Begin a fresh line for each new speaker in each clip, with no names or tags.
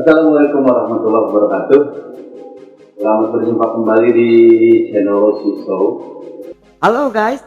Assalamualaikum warahmatullahi wabarakatuh. Selamat berjumpa kembali di channel Suso.
Halo guys,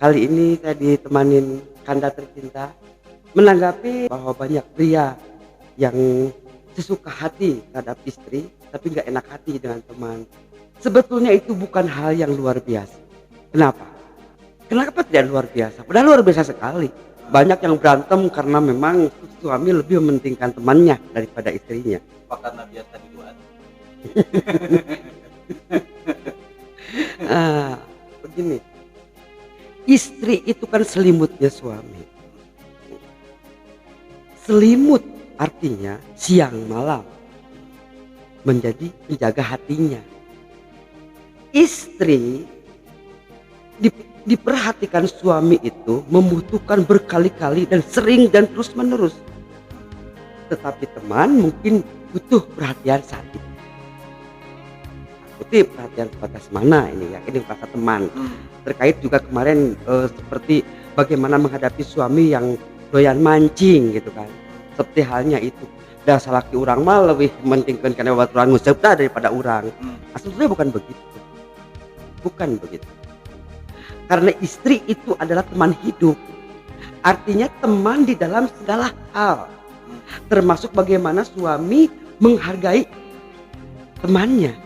kali ini saya ditemanin Kanda tercinta menanggapi bahwa banyak pria yang sesuka hati terhadap istri tapi nggak enak hati dengan teman. Sebetulnya itu bukan hal yang luar biasa. Kenapa? Kenapa tidak luar biasa? Padahal luar biasa sekali. Banyak yang berantem karena memang suami lebih mementingkan temannya daripada istrinya.
Apa karena biasa dibuat?
Begini, istri itu kan selimutnya suami. Selimut artinya siang malam menjadi penjaga hatinya. Istri diperhatikan suami itu membutuhkan berkali-kali dan sering dan terus menerus. Tetapi teman mungkin butuh perhatian saat itu. Tapi perhatian sebatas mana ini ya? Ini bahasa teman. Terkait juga kemarin seperti bagaimana menghadapi suami yang doyan mancing gitu kan. Seperti halnya itu. Dasar laki orang mah lebih mementingkan karena baturan ngusepta daripada orang. Aslinya bukan begitu. Bukan begitu. Karena istri itu adalah teman hidup. Artinya teman di dalam segala hal. Termasuk bagaimana suami menghargai temannya.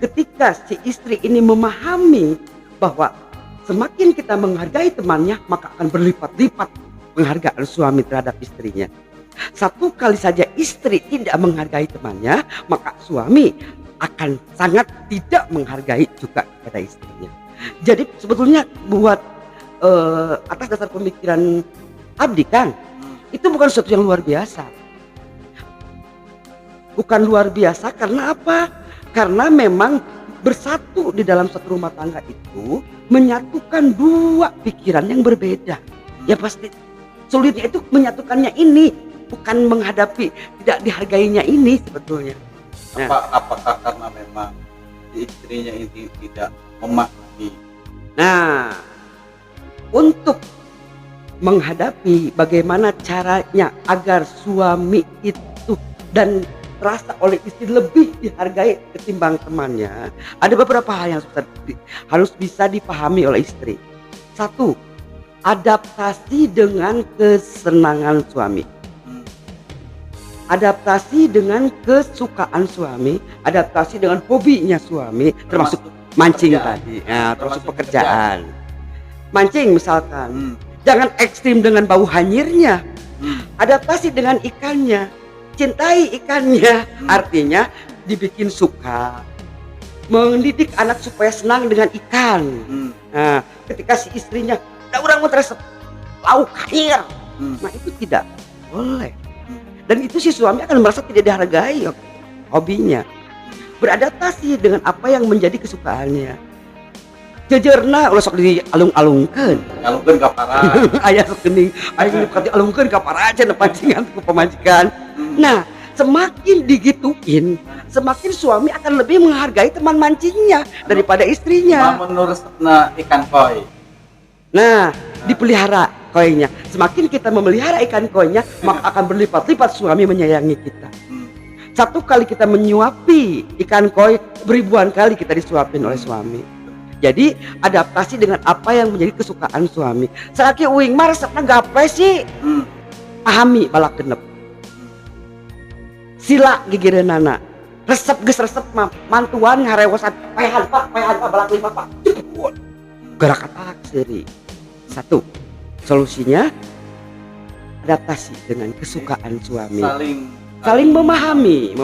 Ketika si istri ini memahami bahwa semakin kita menghargai temannya, maka akan berlipat-lipat penghargaan suami terhadap istrinya. Satu kali saja istri tidak menghargai temannya, maka suami akan sangat tidak menghargai juga kepada istrinya. Jadi sebetulnya buat atas dasar pemikiran Abdi Kang, itu bukan sesuatu yang luar biasa. Bukan luar biasa karena apa? Karena memang bersatu di dalam satu rumah tangga itu menyatukan dua pikiran yang berbeda. Ya pasti sulitnya itu menyatukannya ini, bukan menghadapi tidak dihargainya ini sebetulnya.
Apakah karena memang istrinya ini tidak memahami?
Nah, untuk menghadapi bagaimana caranya agar suami itu dan terasa oleh istri lebih dihargai ketimbang temannya, ada beberapa hal yang harus bisa dipahami oleh istri. Satu, adaptasi dengan kesenangan suami. Adaptasi dengan kesukaan suami, adaptasi dengan hobinya suami, termasuk mancing tadi, ya, termasuk pekerjaan. Mancing misalkan, jangan ekstrim dengan bau hanyirnya. Adaptasi dengan ikannya, cintai ikannya, artinya dibikin suka, mendidik anak supaya senang dengan ikan. Nah, ketika si istrinya, ada orang mau teresep lauk hanyir, nah itu tidak boleh. Dan itu si suami akan merasa tidak dihargai hobinya. Beradaptasi dengan apa yang menjadi kesukaannya. Jejerna ulah sok di alung-alungkeun.
Alungkeun ka parah.
Aya sok geuning, aya dipati alungkeun ka parah aja pancingan ku pamajikan. Nah, semakin digituin, semakin suami akan lebih menghargai teman mancingnya daripada istrinya.
Menurut ikan koi.
Nah, dipelihara koinya. Semakin kita memelihara ikan koinya, maka akan berlipat-lipat suami menyayangi kita. Satu kali kita menyuapi ikan koi, beribuan kali kita disuapin oleh suami. Jadi adaptasi dengan apa yang menjadi kesukaan suami. Salaki uing mah resepna gape sih? Pahami balak genep. Sila gigireunana. Resep geus resep mah mantuan ngarewosan paehan pak balak 5 pak. Gerak katak seuri. Satu, solusinya adaptasi dengan kesukaan suami. Saling memahami.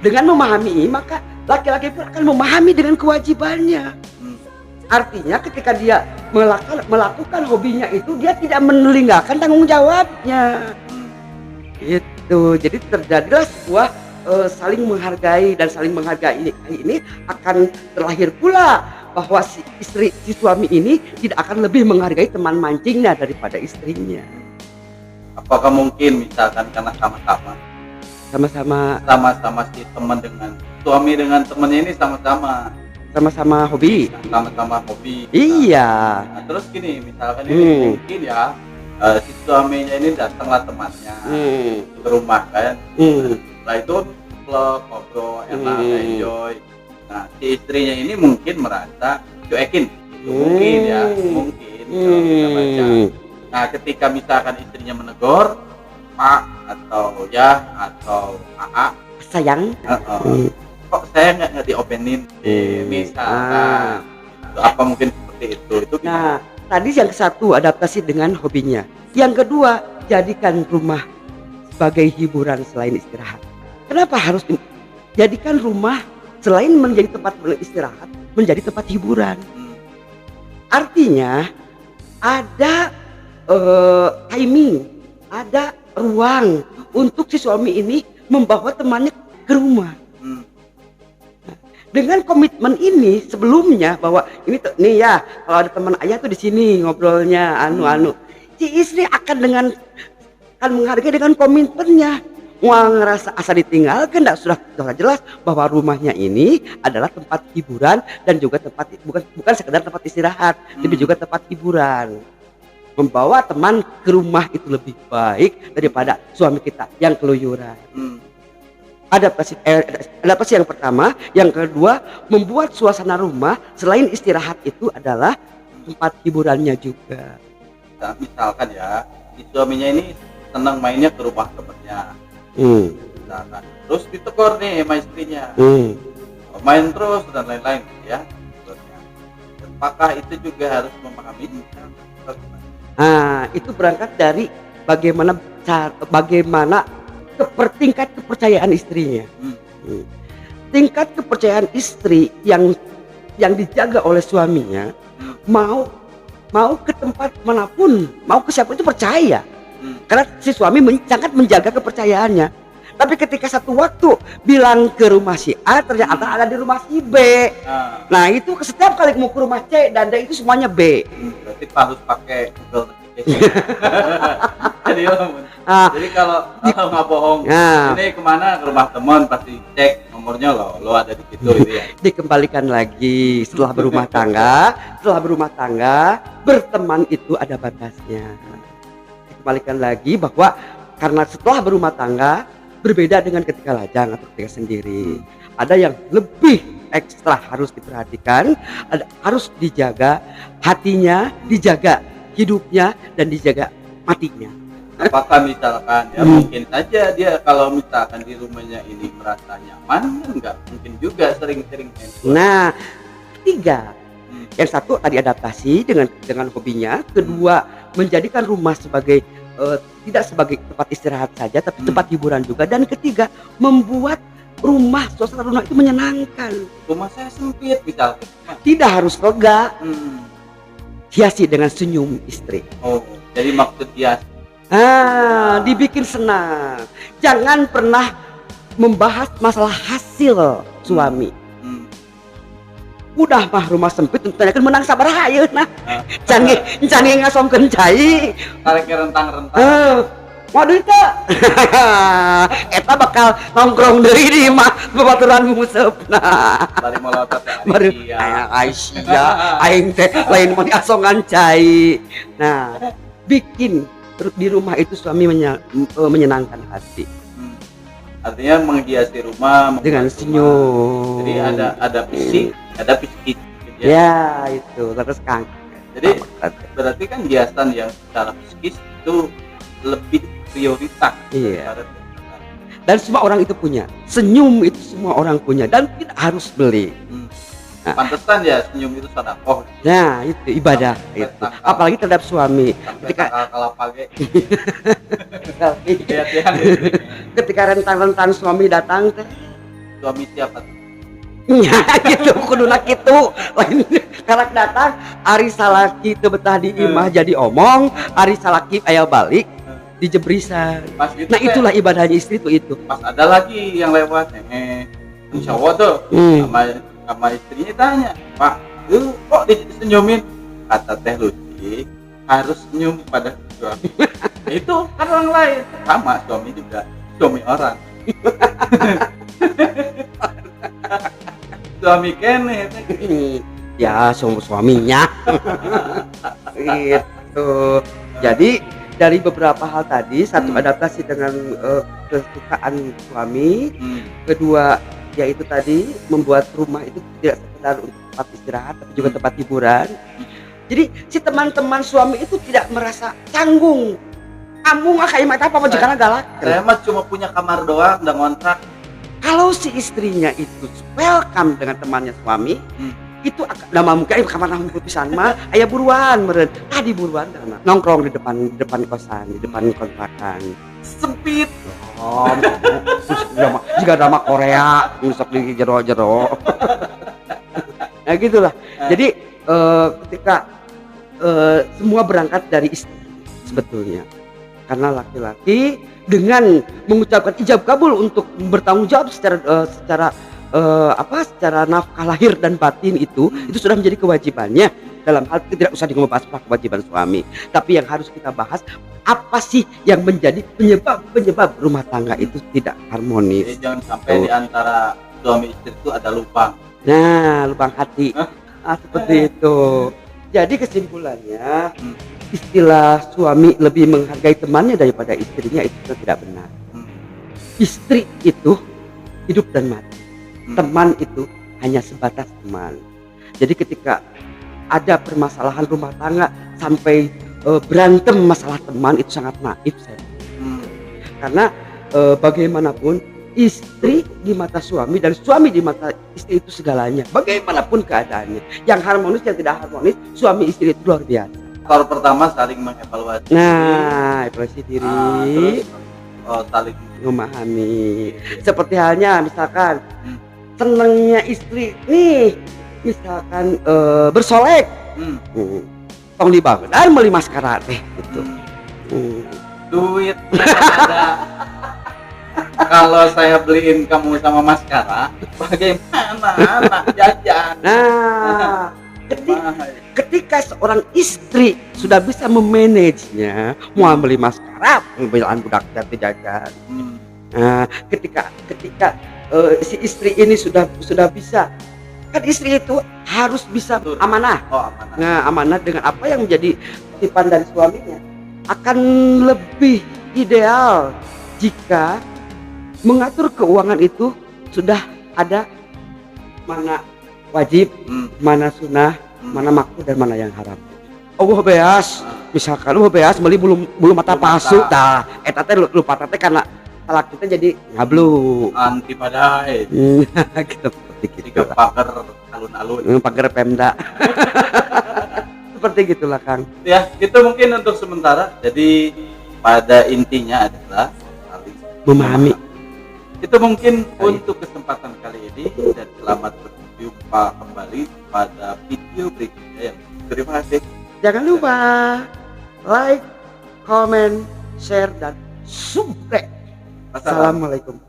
Dengan memahami maka laki-laki pun akan memahami dengan kewajibannya. Artinya ketika dia melakukan hobinya itu, dia tidak meninggalkan tanggung jawabnya. Itu. Jadi terjadilah sebuah saling menghargai, dan saling menghargai ini akan terlahir pula bahwa si suami ini tidak akan lebih menghargai teman mancingnya daripada istrinya.
Apakah mungkin misalkan karena sama-sama si teman dengan suami dengan temannya ini sama-sama
hobi.
Sama-sama hobi.
Iya.
Nah, terus gini misalkan ini mungkin ya si suaminya ini datanglah temannya ke rumah kan. Setelah itu vlog, ngobrol, enak, enjoy. Nah, si istrinya ini mungkin merasa cuekin, mungkin ya, mungkin kalau kita baca. Nah, ketika misalkan istrinya menegur, Pak atau ya atau AA,
sayang.
Kok saya nggak diopenin, misalkan, apa mungkin seperti itu?
Nah, tadi yang satu adaptasi dengan hobinya, yang kedua jadikan rumah sebagai hiburan selain istirahat. Kenapa harus jadikan rumah selain menjadi tempat istirahat menjadi tempat hiburan? Artinya ada timing, ada ruang untuk si suami ini membawa temannya ke rumah. Dengan komitmen ini sebelumnya bahwa ini nih ya, kalau ada teman ayah tuh di sini ngobrolnya si istri akan menghargai dengan komitmennya. Wah, ngerasa asa ditinggalkan, sudah jelas bahwa rumahnya ini adalah tempat hiburan dan juga tempat bukan sekedar tempat istirahat, tapi juga tempat hiburan. Membawa teman ke rumah itu lebih baik daripada suami kita yang keluyuran. Adaptasi yang pertama, yang kedua membuat suasana rumah selain istirahat itu adalah tempat hiburannya juga.
Nah, misalkan ya, si suaminya ini senang mainnya ke rumah temannya, misalkan, terus ditegur nih sama istrinya, main terus dan lain-lain ya. Apakah itu juga harus memahami?
Nah, itu berangkat dari bagaimana tingkat kepercayaan istrinya. Tingkat kepercayaan istri yang dijaga oleh suaminya, mau ke tempat manapun, mau ke siapa itu percaya. Karena si suami sangat menjaga kepercayaannya. Tapi ketika satu waktu bilang ke rumah si A, ternyata ada di rumah si B. Nah, itu setiap kali mau ke rumah C dan D itu semuanya B.
Berarti harus pakai Google Notification. Jadi kalau nggak bohong, ini kemana, ke rumah teman, pasti cek nomornya lo ada di situ gitu ya.
Dikembalikan lagi setelah berumah tangga, berteman itu ada batasnya. Dikembalikan lagi bahwa karena setelah berumah tangga berbeda dengan ketika lajang atau ketika sendiri. Ada yang lebih ekstra harus diperhatikan, harus dijaga hatinya, dijaga hidupnya, dan dijaga matinya.
Apakah misalkan ya mungkin saja dia kalau misalkan di rumahnya ini merasa nyaman, enggak mungkin juga sering-sering handphone.
Nah, ketiga, yang satu tadi adaptasi dengan hobinya, kedua menjadikan rumah sebagai tidak sebagai tempat istirahat saja tapi tempat hiburan juga, dan ketiga membuat suasana rumah itu menyenangkan.
Rumah saya sempit misalkan,
tidak harus lega, hiasi dengan senyum istri.
Oh, jadi maksud hias.
Dibikin senang. Jangan pernah membahas masalah hasil suami. Udah mah rumah sempit tentunya kan menang sabar hayeuna. Canggih ngasongkeun cai.
Karek rentang-rentang.
Waduh itu. Eta bakal nongkrong deui di mah babaturan musepna.
Bari molotot
Baru Aisyah aing teh lain mah diasongan cai. Nah, bikin di rumah itu suami menyenangkan hati.
Artinya menghiasi rumah
dengan senyum.
Jadi ada fisik, ada psikis gitu
ya. Itu terus Kang.
Jadi berarti kan hiasan yang secara psikis itu lebih prioritas.
Iya. Dan semua orang itu punya. Senyum itu semua orang punya dan tidak harus beli.
Pantesan ya senyum itu sedekah.
Nah, itu ibadah itu. Apalagi terhadap suami.
Ketika kalapage.
Ketika rentan suami datang teh.
Suami siapa tuh?
Ya gitu, kuduna kitu. Lain karak datang, ari salaki teu betah di imah jadi omong, ari salaki aya balik dijebrisan.
Gitu,
nah, itulah ibadahnya istri itu.
Pas ada lagi yang lewat, insya Allah tuh sama istrinya tanya, Pak, lu kok disenyumin? Kata Teh Lucy, harus senyum pada suami. Itu kan orang lain, sama suami juga, suami orang. Suami kene
ya suaminya. Gitu. Jadi dari beberapa hal tadi, satu adaptasi dengan kesukaan suami, kedua yaitu tadi membuat rumah itu tidak sekedar untuk tempat istirahat tapi juga tempat hiburan. Jadi si teman-teman suami itu tidak merasa canggung. Kamu nggak kayak mata apa majikannya galak.
Saya mah cuma punya kamar doang dan ngontrak.
Kalau si istrinya itu welcome dengan temannya suami, itu nama mungkin kamar namun pisan mah aya buruan meureun. Tadi buruan karena nongkrong di depan kosan, di depan kontrakan.
Sempit.
Oh, jika drama Korea sok di jero-jero. Nah gitulah. Jadi ketika semua berangkat dari istri sebetulnya. Karena laki-laki dengan mengucapkan ijab kabul untuk bertanggung jawab secara nafkah lahir dan batin itu sudah menjadi kewajibannya. Dalam hal itu tidak usah dibahas kewajiban suami, tapi yang harus kita bahas apa sih yang menjadi penyebab rumah tangga itu tidak harmonis.
Jadi jangan sampai di antara suami istri itu ada lubang.
Nah, lubang hati. Seperti itu. Jadi kesimpulannya istilah suami lebih menghargai temannya daripada istrinya itu tidak benar. Istri itu hidup dan mati. Teman itu hanya sebatas teman. Jadi ketika ada permasalahan rumah tangga sampai berantem masalah teman itu sangat naif saya. Karena bagaimanapun istri di mata suami dan suami di mata istri itu segalanya. Bagaimanapun keadaannya, yang harmonis yang tidak harmonis, suami istri itu luar biasa.
Kalau pertama saling mengevaluasi.
Nah, evaluasi diri,
terus saling
memahami. Seperti halnya misalkan senengnya istri nih, misalkan bersolek, tong di Bagdad beli maskara teh gitu.
Duit ada. Kalau saya beliin kamu sama maskara, bagaimana anak jajan?
Nah, ketika seorang istri sudah bisa memanagenya, mau beli maskara, mobilan budak jati jajan. Nah, ketika si istri ini sudah bisa, kan istri itu harus bisa amanah. Nah, amanah dengan apa yang menjadi titipan dari suaminya akan lebih ideal jika mengatur keuangan itu sudah ada mana wajib, mana sunnah, mana makruh dan mana yang haram. Oh beas, misalkan beas beli bulu mata palsu, dah, eta teh lupa teh karena talak kita jadi ngablu.
Anti badai.
Gitu seperti gitu.
Jika pagar alun-alun.
Pagar Pemda. Seperti gitulah Kang.
Ya, itu mungkin untuk sementara. Jadi pada intinya adalah saling
memahami.
Itu mungkin untuk kesempatan kali ini dan selamat berjumpa kembali pada video berikutnya. Terima kasih.
Jangan lupa like, comment, share dan subscribe. Assalamualaikum.